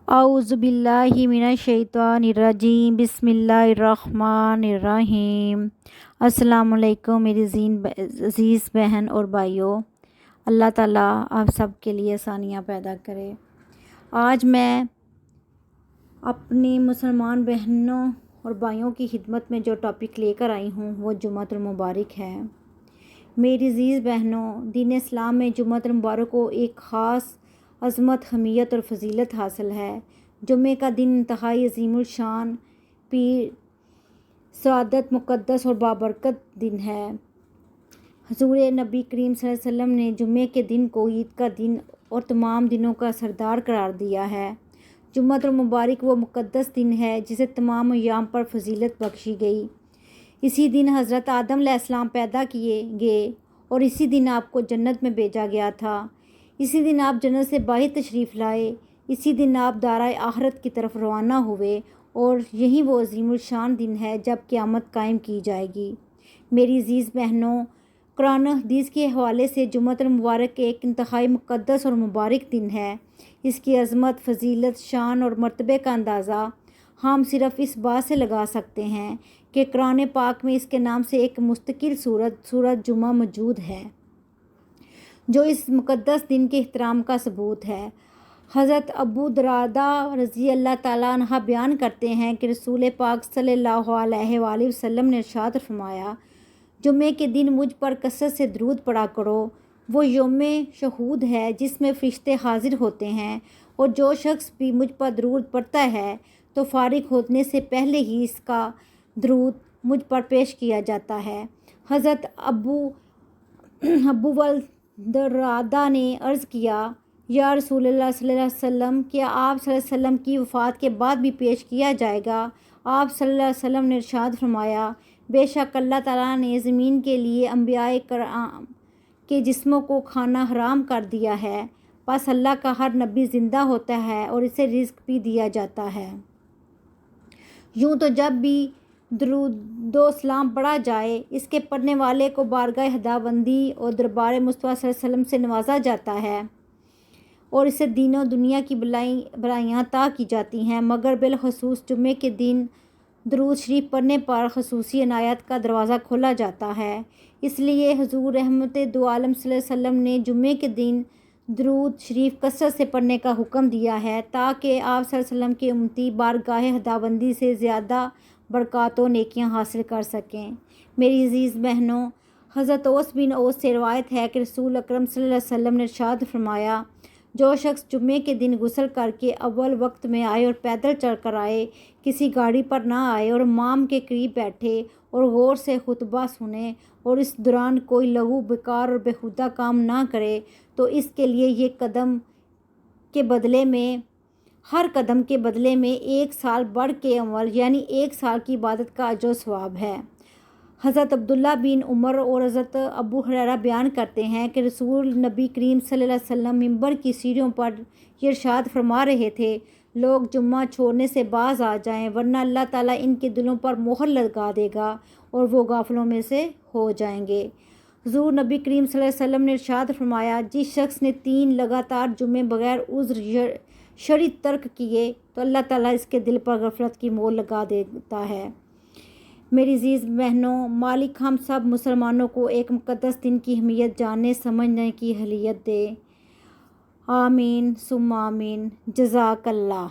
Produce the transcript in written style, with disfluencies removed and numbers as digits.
اعوذ باللہ من الشیطان الرجیم، بسم اللہ الرحمن الرحیم۔ السلام علیکم میری عزیز بہن اور بھائیوں، اللہ تعالیٰ آپ سب کے لیے آسانیاں پیدا کرے۔ آج میں اپنی مسلمان بہنوں اور بھائیوں کی خدمت میں جو ٹاپک لے کر آئی ہوں وہ جمعۃ المبارک ہے۔ میری عزیز بہنوں، دین اسلام میں جمعۃ المبارک کو ایک خاص عظمت، اہمیت اور فضیلت حاصل ہے۔ جمعے کا دن انتہائی عظیم الشان، پیر سعادت، مقدس اور بابرکت دن ہے۔ حضور نبی کریم صلی اللہ علیہ وسلم نے جمعے کے دن کو عید کا دن اور تمام دنوں کا سردار قرار دیا ہے۔ جمعۃ المبارک وہ مقدس دن ہے جسے تمام ایام پر فضیلت بخشی گئی۔ اسی دن حضرت آدم علیہ السلام پیدا کیے گئے اور اسی دن آپ کو جنت میں بھیجا گیا تھا۔ اسی دن آپ جنت سے باہر تشریف لائے۔ اسی دن آپ دارائے آخرت کی طرف روانہ ہوئے اور یہی وہ عظیم الشان دن ہے جب قیامت قائم کی جائے گی۔ میری عزیز بہنوں، قرآن و حدیث کے حوالے سے جمعۃ المبارک ایک انتہائی مقدس اور مبارک دن ہے۔ اس کی عظمت، فضیلت، شان اور مرتبے کا اندازہ ہم صرف اس بات سے لگا سکتے ہیں کہ قرآن پاک میں اس کے نام سے ایک مستقل سورۃ جمعہ موجود ہے جو اس مقدس دن کے احترام کا ثبوت ہے۔ حضرت ابو درداء رضی اللہ تعالیٰ عنہ بیان کرتے ہیں کہ رسول پاک صلی اللہ علیہ وآلہ وسلم نے ارشاد فرمایا، جمعے کے دن مجھ پر کثرت سے درود پڑھا کرو۔ وہ یوم شہود ہے جس میں فرشتے حاضر ہوتے ہیں، اور جو شخص بھی مجھ پر درود پڑھتا ہے تو فارغ ہونے سے پہلے ہی اس کا درود مجھ پر پیش کیا جاتا ہے۔ حضرت ابو درداء نے عرض کیا، یا رسول اللہ صلی اللہ علیہ وسلم، کیا آپ صلی اللہ علیہ وسلم کی وفات کے بعد بھی پیش کیا جائے گا؟ آپ صلی اللہ علیہ وسلم نے ارشاد فرمایا، بے شک اللہ تعالیٰ نے زمین کے لیے انبیاء کرام کے جسموں کو کھانا حرام کر دیا ہے، پس اللہ کا ہر نبی زندہ ہوتا ہے اور اسے رزق بھی دیا جاتا ہے۔ یوں تو جب بھی درود و سلام پڑھا جائے، اس کے پڑھنے والے کو بارگاہ خداوندی اور دربار مصطفیٰ صلی اللہ علیہ وسلم سے نوازا جاتا ہے اور اسے دین و دنیا کی بھلائیاں عطا کی جاتی ہیں، مگر بالخصوص جمعے کے دن درود شریف پڑھنے پر خصوصی عنایات کا دروازہ کھولا جاتا ہے۔ اس لیے حضور رحمت دو عالم صلی اللہ علیہ وسلم نے جمعے کے دن درود شریف کثرت سے پڑھنے کا حکم دیا ہے تاکہ آپ صلی اللہ علیہ وسلم کے امتی بارگاہ خداوندی سے زیادہ برکات و نیکیاں حاصل کر سکیں۔ میری عزیز بہنوں، حضرت اوس بن اوس سے روایت ہے کہ رسول اکرم صلی اللہ علیہ وسلم نے ارشاد فرمایا، جو شخص جمعے کے دن غسل کر کے اول وقت میں آئے اور پیدل چل کر آئے، کسی گاڑی پر نہ آئے اور امام کے قریب بیٹھے اور غور سے خطبہ سنے اور اس دوران کوئی لغو، بیکار اور بیہودہ کام نہ کرے، تو اس کے لیے یہ ہر قدم کے بدلے میں 1 سال بڑھ کے عمل، یعنی 1 سال کی عبادت کا اجر و ثواب ہے۔ حضرت عبداللہ بن عمر اور حضرت ابو ہریرہ بیان کرتے ہیں کہ رسول نبی کریم صلی اللہ علیہ وسلم منبر کی سیڑھیوں پر یہ ارشاد فرما رہے تھے، لوگ جمعہ چھوڑنے سے باز آ جائیں، ورنہ اللہ تعالیٰ ان کے دلوں پر مہر لگا دے گا اور وہ غافلوں میں سے ہو جائیں گے۔ حضور نبی کریم صلی اللہ علیہ وسلم نے ارشاد فرمایا، جس شخص نے 3 لگاتار جمعے بغیر عذر شرعی ترک کیے تو اللہ تعالیٰ اس کے دل پر غفلت کی مہر لگا دیتا ہے۔ میری عزیز بہنوں، مالک ہم سب مسلمانوں کو ایک مقدس دن کی اہمیت جاننے سمجھنے کی اہلیت دے۔ آمین ثم آمین۔ جزاک اللہ۔